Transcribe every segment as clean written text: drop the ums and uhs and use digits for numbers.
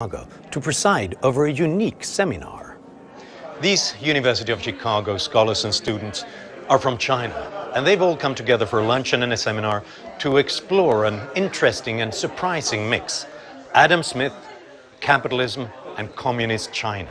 Chicago to preside over a unique seminar. These University of Chicago scholars and students are from China, and they've all come together for a luncheon and a seminar to explore an interesting and surprising mix: Adam Smith, capitalism, and communist China.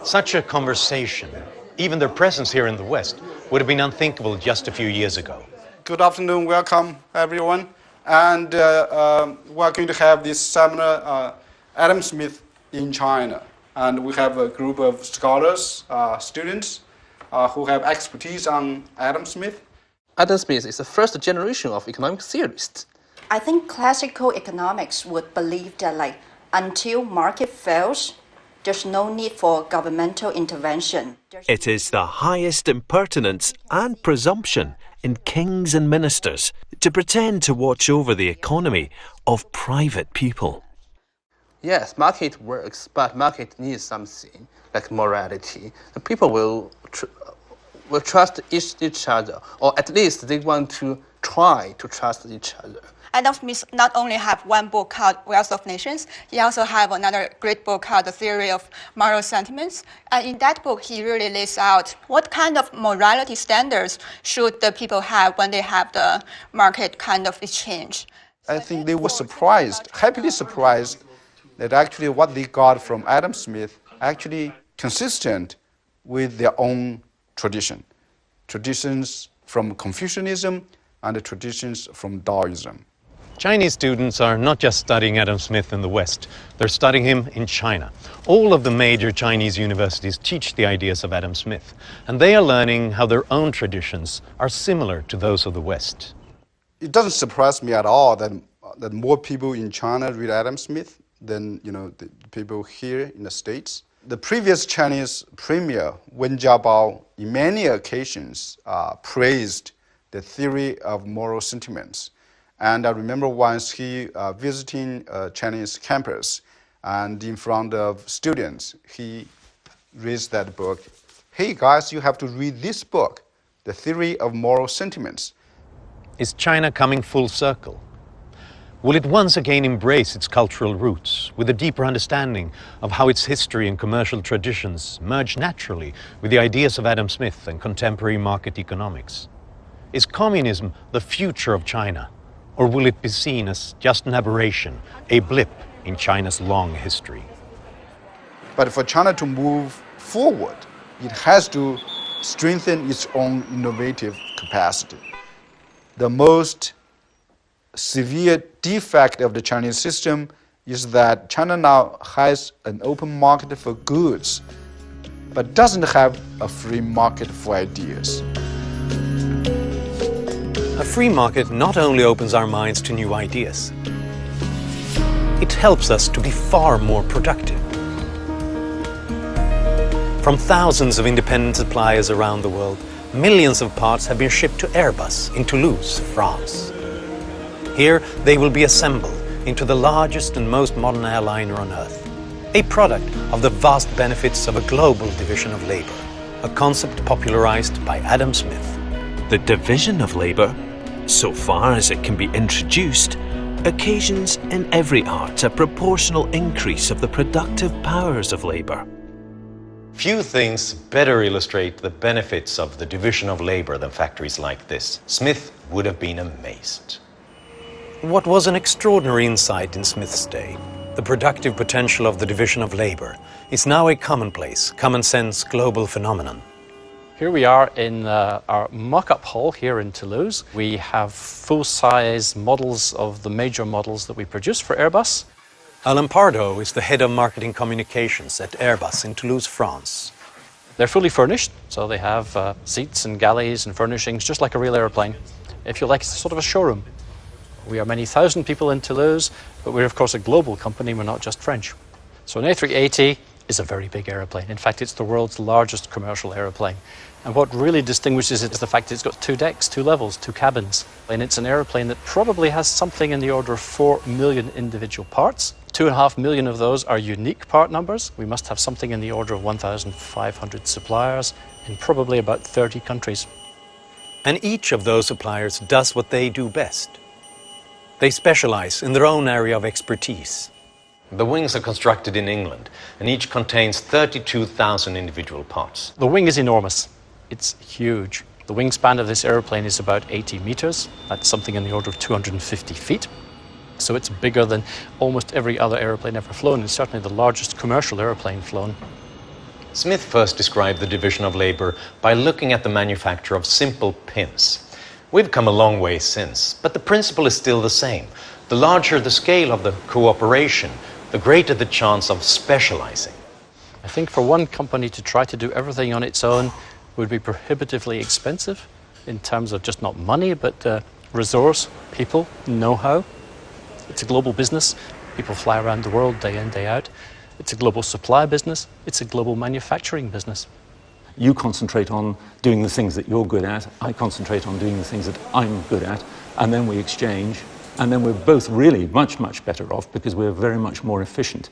Such a conversation, even their presence here in the West, would have been unthinkable just a few years ago. Good afternoon, welcome everyone. And we're going to have this seminar, Adam Smith in China. And we have a group of scholars, students, who have expertise on Adam Smith. Adam Smith is the first generation of economic theorists. I think classical economics would believe that until market fails, there's no need for governmental intervention. It is the highest impertinence and presumption in kings and ministers to pretend to watch over the economy of private people. Yes, market works, but market needs something like morality. The people will trust each other, or at least they want to try to trust each other. Adam Smith not only have one book called Wealth of Nations, he also have another great book called The Theory of Moral Sentiments. And in that book, he really lays out what kind of morality standards should the people have when they have the market kind of exchange. I think they were surprised, happily surprised, that actually what they got from Adam Smith actually consistent with their own traditions from Confucianism and the traditions from Taoism. Chinese students are not just studying Adam Smith in the West, they're studying him in China. All of the major Chinese universities teach the ideas of Adam Smith, and they are learning how their own traditions are similar to those of the West. It doesn't surprise me at all that more people in China read Adam Smith than the people here in the States. The previous Chinese premier, Wen Jiabao, in many occasions praised the theory of moral sentiments. And I remember once he visiting a Chinese campus, and in front of students, he raised that book. Hey guys, you have to read this book, The Theory of Moral Sentiments. Is China coming full circle? Will it once again embrace its cultural roots with a deeper understanding of how its history and commercial traditions merge naturally with the ideas of Adam Smith and contemporary market economics? Is communism the future of China, or will it be seen as just an aberration, a blip in China's long history? But for China to move forward, it has to strengthen its own innovative capacity. The most severe defect of the Chinese system is that China now has an open market for goods, but doesn't have a free market for ideas. A free market not only opens our minds to new ideas, it helps us to be far more productive. From thousands of independent suppliers around the world, millions of parts have been shipped to Airbus in Toulouse, France. Here, they will be assembled into the largest and most modern airliner on Earth, a product of the vast benefits of a global division of labor, a concept popularized by Adam Smith. The division of labour, so far as it can be introduced, occasions in every art a proportional increase of the productive powers of labour. Few things better illustrate the benefits of the division of labor than factories like this. Smith would have been amazed. What was an extraordinary insight in Smith's day, the productive potential of the division of labor, is now a commonplace, common-sense global phenomenon. Here we are in our mock-up hall here in Toulouse. We have full-size models of the major models that we produce for Airbus. Alain Pardo is the head of marketing communications at Airbus in Toulouse, France. They're fully furnished, so they have seats and galleys and furnishings, just like a real airplane. If you like, it's sort of a showroom. We are many thousand people in Toulouse, but we're of course a global company, we're not just French. So an A380 is a very big airplane. In fact, it's the world's largest commercial airplane. And what really distinguishes it is the fact that it's got 2 decks, 2 levels, 2 cabins. And it's an airplane that probably has something in the order of 4 million individual parts. 2.5 million of those are unique part numbers. We must have something in the order of 1,500 suppliers in probably about 30 countries. And each of those suppliers does what they do best. They specialize in their own area of expertise. The wings are constructed in England, and each contains 32,000 individual parts. The wing is enormous. It's huge. The wingspan of this airplane is about 80 meters. That's something in the order of 250 feet. So it's bigger than almost every other airplane ever flown. It's certainly the largest commercial airplane flown. Smith first described the division of labor by looking at the manufacture of simple pins. We've come a long way since, but the principle is still the same. The larger the scale of the cooperation, the greater the chance of specializing. I think for one company to try to do everything on its own would be prohibitively expensive in terms of just not money, but resource, people, know-how. It's a global business. People fly around the world day in, day out. It's a global supply business. It's a global manufacturing business. You concentrate on doing the things that you're good at. I concentrate on doing the things that I'm good at. And then we exchange. And then we're both really much, much better off because we're very much more efficient.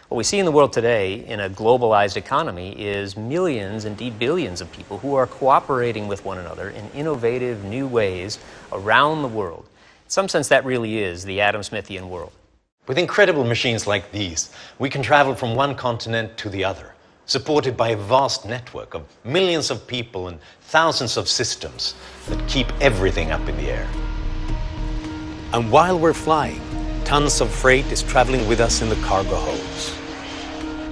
What we see in the world today in a globalized economy is millions, indeed billions of people who are cooperating with one another in innovative new ways around the world. In some sense, that really is the Adam Smithian world. With incredible machines like these, we can travel from one continent to the other, supported by a vast network of millions of people and thousands of systems that keep everything up in the air. And while we're flying, tons of freight is traveling with us in the cargo holds.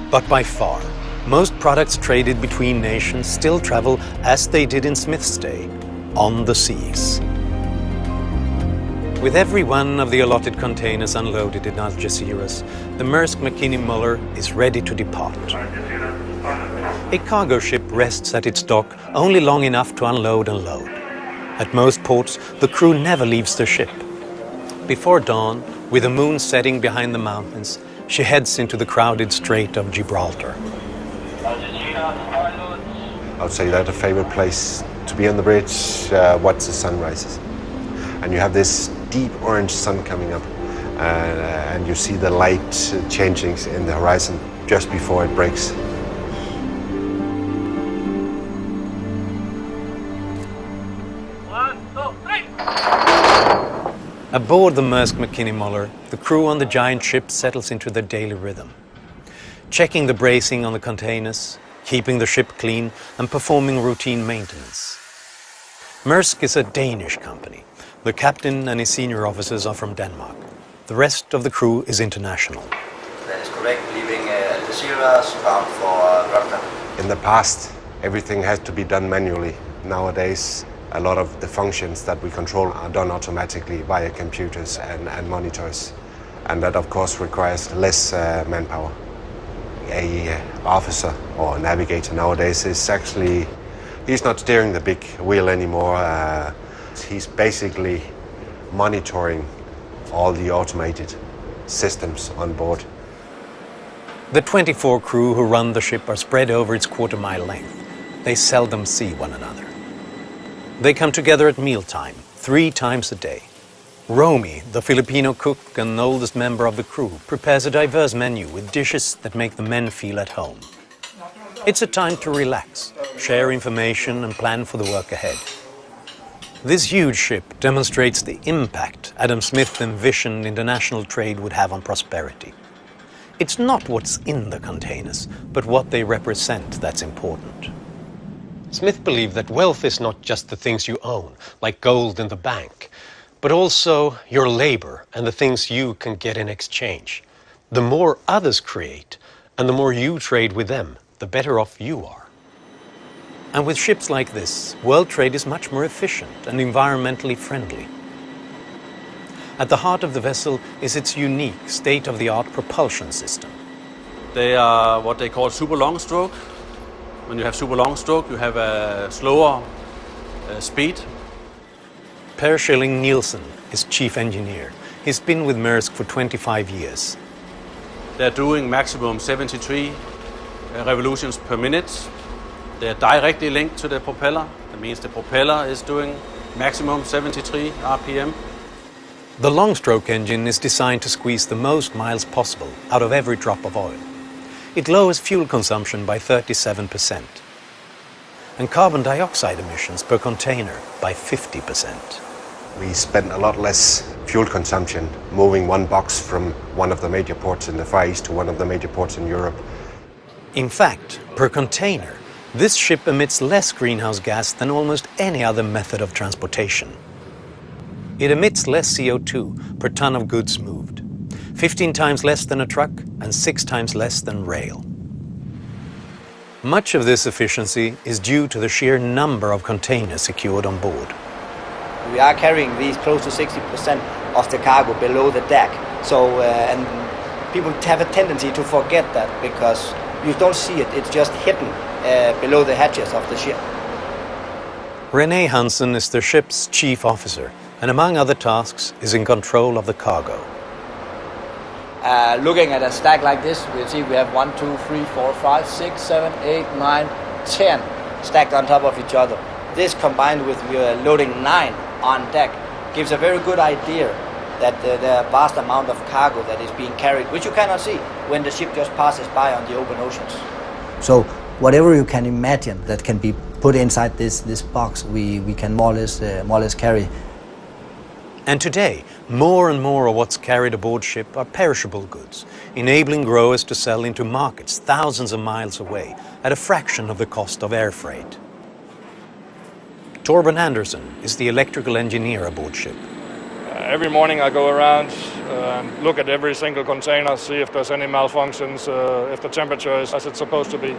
But by far, most products traded between nations still travel as they did in Smith's day, on the seas. With every one of the allotted containers unloaded in Algeciras, the Maersk McKinney Muller is ready to depart. A cargo ship rests at its dock only long enough to unload and load. At most ports, the crew never leaves the ship. Before dawn, with the moon setting behind the mountains, she heads into the crowded Strait of Gibraltar. I would say that's a favorite place to be on the bridge once the sun rises. And you have this deep orange sun coming up, and you see the light changing in the horizon just before it breaks. Aboard the Maersk McKinney Muller, the crew on the giant ship settles into their daily rhythm, checking the bracing on the containers, keeping the ship clean, and performing routine maintenance. Maersk is a Danish company. The captain and his senior officers are from Denmark. The rest of the crew is international. That is correct, leaving Algeciras bound for Rotterdam. In the past, everything had to be done manually. Nowadays, a lot of the functions that we control are done automatically via computers and monitors. And that, of course, requires less manpower. A officer or navigator nowadays is actually, he's not steering the big wheel anymore. He's basically monitoring all the automated systems on board. The 24 crew who run the ship are spread over its quarter-mile length. They seldom see one another. They come together at mealtime, 3 times a day. Romy, the Filipino cook and oldest member of the crew, prepares a diverse menu with dishes that make the men feel at home. It's a time to relax, share information and plan for the work ahead. This huge ship demonstrates the impact Adam Smith envisioned international trade would have on prosperity. It's not what's in the containers, but what they represent that's important. Smith believed that wealth is not just the things you own, like gold in the bank, but also your labor and the things you can get in exchange. The more others create, and the more you trade with them, the better off you are. And with ships like this, world trade is much more efficient and environmentally friendly. At the heart of the vessel is its unique state-of-the-art propulsion system. They are what they call super long stroke. When you have super long stroke, you have a slower speed. Per Schilling Nielsen is chief engineer. He's been with Maersk for 25 years. They're doing maximum 73 revolutions per minute. They're directly linked to the propeller. That means the propeller is doing maximum 73 RPM. The long-stroke engine is designed to squeeze the most miles possible out of every drop of oil. It lowers fuel consumption by 37% and carbon dioxide emissions per container by 50%. We spent a lot less fuel consumption moving one box from one of the major ports in the Far East to one of the major ports in Europe. In fact, per container, this ship emits less greenhouse gas than almost any other method of transportation. It emits less CO2 per ton of goods moved, 15 times less than a truck and 6 times less than rail. Much of this efficiency is due to the sheer number of containers secured on board. We are carrying these close to 60% of the cargo below the deck. So, and people have a tendency to forget that because you don't see it, it's just hidden below the hatches of the ship. René Hansen is the ship's chief officer and among other tasks is in control of the cargo. Looking at a stack like this, we'll see we have 1, 2, 3, 4, 5, 6, 7, 8, 9, 10 stacked on top of each other. This combined with loading 9 on deck gives a very good idea that the vast amount of cargo that is being carried, which you cannot see when the ship just passes by on the open oceans. So whatever you can imagine that can be put inside this box, we can more or less carry. And today, more and more of what's carried aboard ship are perishable goods, enabling growers to sell into markets thousands of miles away at a fraction of the cost of air freight. Torben Andersen is the electrical engineer aboard ship. Every morning I go around and look at every single container, see if there's any malfunctions, if the temperature is as it's supposed to be.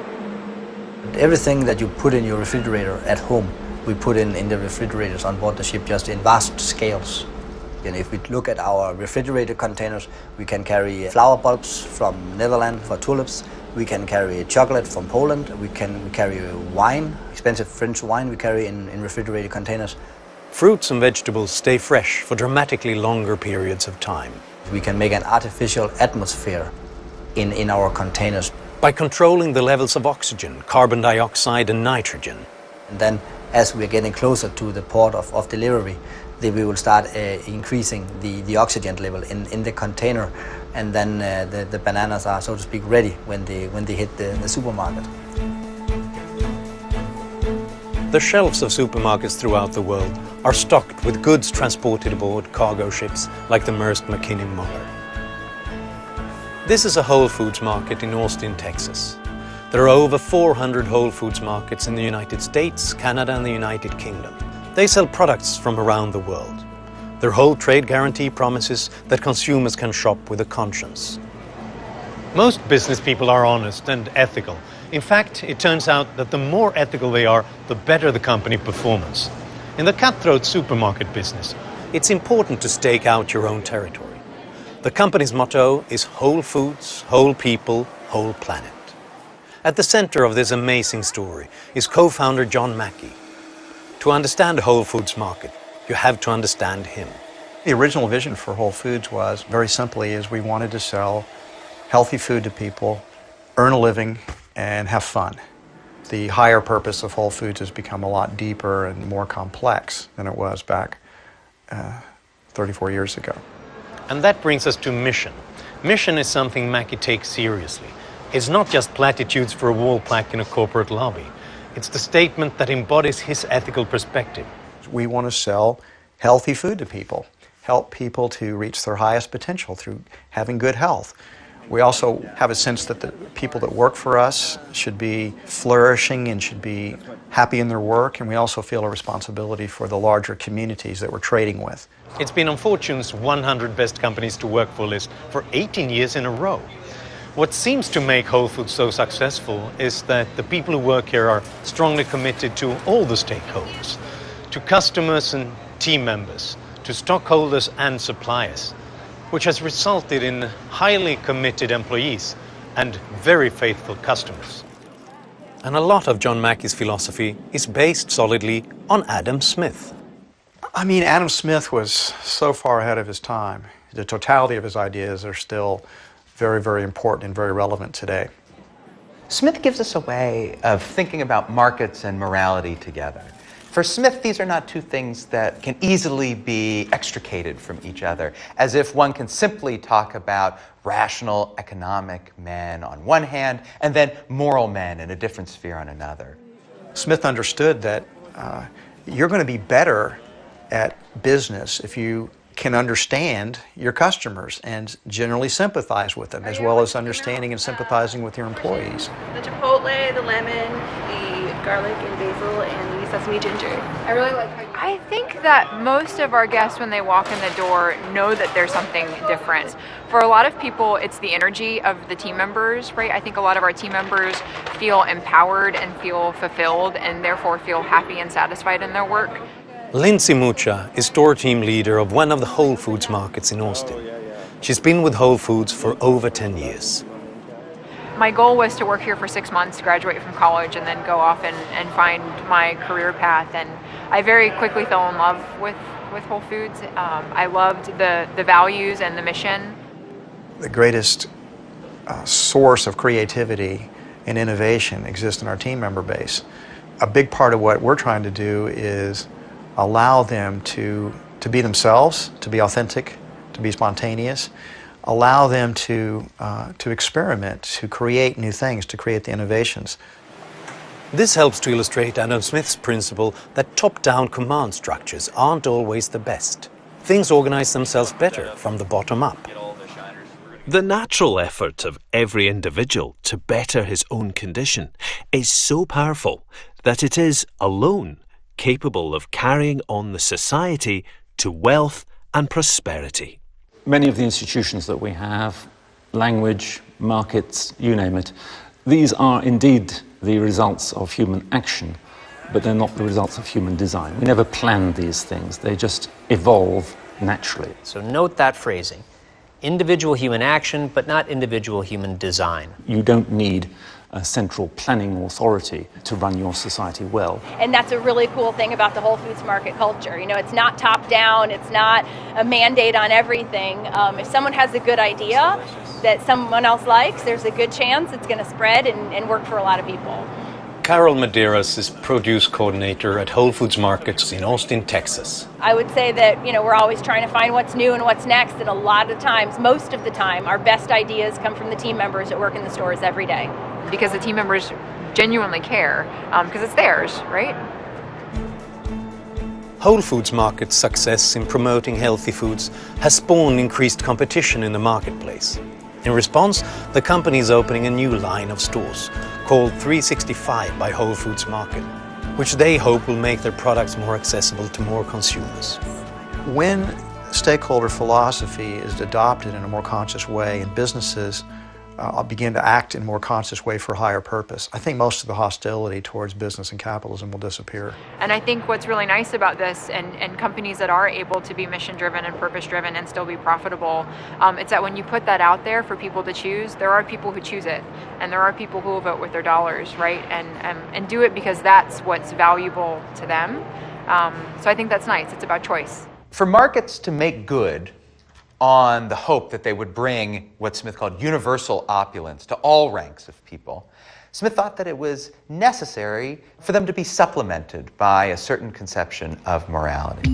Everything that you put in your refrigerator at home, we put in the refrigerators on board the ship just in vast scales. And if we look at our refrigerated containers, we can carry flower bulbs from Netherlands for tulips. We can carry chocolate from Poland. We can carry wine, expensive French wine we carry in refrigerated containers. Fruits and vegetables stay fresh for dramatically longer periods of time. We can make an artificial atmosphere in our containers. By controlling the levels of oxygen, carbon dioxide and nitrogen. And then as we're getting closer to the port of delivery, then we will start increasing the oxygen level in the container, and then the bananas are, so to speak, ready when they hit the supermarket. The shelves of supermarkets throughout the world are stocked with goods transported aboard cargo ships like the Maersk McKinney Møller. This is a Whole Foods market in Austin, Texas. There are over 400 Whole Foods markets in the United States, Canada and the United Kingdom. They sell products from around the world. Their whole trade guarantee promises that consumers can shop with a conscience. Most business people are honest and ethical. In fact, it turns out that the more ethical they are, the better the company performance. In the cutthroat supermarket business, it's important to stake out your own territory. The company's motto is Whole Foods, Whole People, Whole Planet. At the center of this amazing story is co-founder John Mackey. To understand the Whole Foods market, you have to understand him. The original vision for Whole Foods was, very simply, is we wanted to sell healthy food to people, earn a living, and have fun. The higher purpose of Whole Foods has become a lot deeper and more complex than it was back 34 years ago. And that brings us to mission. Mission is something Mackey takes seriously. It's not just platitudes for a wall plaque in a corporate lobby. It's the statement that embodies his ethical perspective. We want to sell healthy food to people, help people to reach their highest potential through having good health. We also have a sense that the people that work for us should be flourishing and should be happy in their work, and we also feel a responsibility for the larger communities that we're trading with. It's been on Fortune's 100 Best Companies to Work For list for 18 years in a row. What seems to make Whole Foods so successful is that the people who work here are strongly committed to all the stakeholders, to customers and team members, to stockholders and suppliers, which has resulted in highly committed employees and very faithful customers. And a lot of John Mackey's philosophy is based solidly on Adam Smith. I mean, Adam Smith was so far ahead of his time. The totality of his ideas are still very, very important and very relevant today. Smith gives us a way of thinking about markets and morality together. For Smith, these are not two things that can easily be extricated from each other, as if one can simply talk about rational economic men on one hand and then moral men in a different sphere on another. Smith understood that you're going to be better at business if you can understand your customers and generally sympathize with them, as well as understanding and sympathizing with your employees. The chipotle, the lemon, the garlic and basil, and the sesame ginger. I really like how I think that most of our guests, when they walk in the door, know that there's something different. For a lot of people, it's the energy of the team members, right? I think a lot of our team members feel empowered and feel fulfilled and therefore feel happy and satisfied in their work. Lindsay Mucha is store team leader of one of the Whole Foods markets in Austin. She's been with Whole Foods for over 10 years. My goal was to work here for 6 months, graduate from college, and then go off and find my career path. And I very quickly fell in love with Whole Foods. I loved the values and the mission. The greatest source of creativity and innovation exists in our team member base. A big part of what we're trying to do is allow them to be themselves, to be authentic, to be spontaneous, allow them to experiment, to create new things, to create the innovations. This helps to illustrate Adam Smith's principle that top-down command structures aren't always the best. Things organize themselves better from the bottom up. The natural effort of every individual to better his own condition is so powerful that it is alone capable of carrying on the society to wealth and prosperity. Many of the institutions that we have, language, markets, you name it, these are indeed the results of human action, but they're not the results of human design. We never planned these things, they just evolve naturally. So note that phrasing. Individual human action, but not individual human design. You don't need a central planning authority to run your society well. And that's a really cool thing about the Whole Foods market culture. You know, it's not top down, it's not a mandate on everything. If someone has a good idea that someone else likes, there's a good chance it's going to spread and work for a lot of people. Carol Medeiros is produce coordinator at Whole Foods Markets in Austin, Texas. I would say that, you know, we're always trying to find what's new and what's next, and a lot of times, most of the time, our best ideas come from the team members that work in the stores every day. Because the team members genuinely care, because it's theirs, right? Whole Foods Market's success in promoting healthy foods has spawned increased competition in the marketplace. In response, the company is opening a new line of stores called 365 by Whole Foods Market, which they hope will make their products more accessible to more consumers. When stakeholder philosophy is adopted in a more conscious way and businesses begin to act in a more conscious way for a higher purpose, I think most of the hostility towards business and capitalism will disappear. And I think what's really nice about this and companies that are able to be mission-driven and purpose-driven and still be profitable, it's that when you put that out there for people to choose, there are people who choose it. And there are people who will vote with their dollars, right? And do it because that's what's valuable to them. So I think that's nice. It's about choice. For markets to make good on the hope that they would bring what Smith called universal opulence to all ranks of people, Smith thought that it was necessary for them to be supplemented by a certain conception of morality.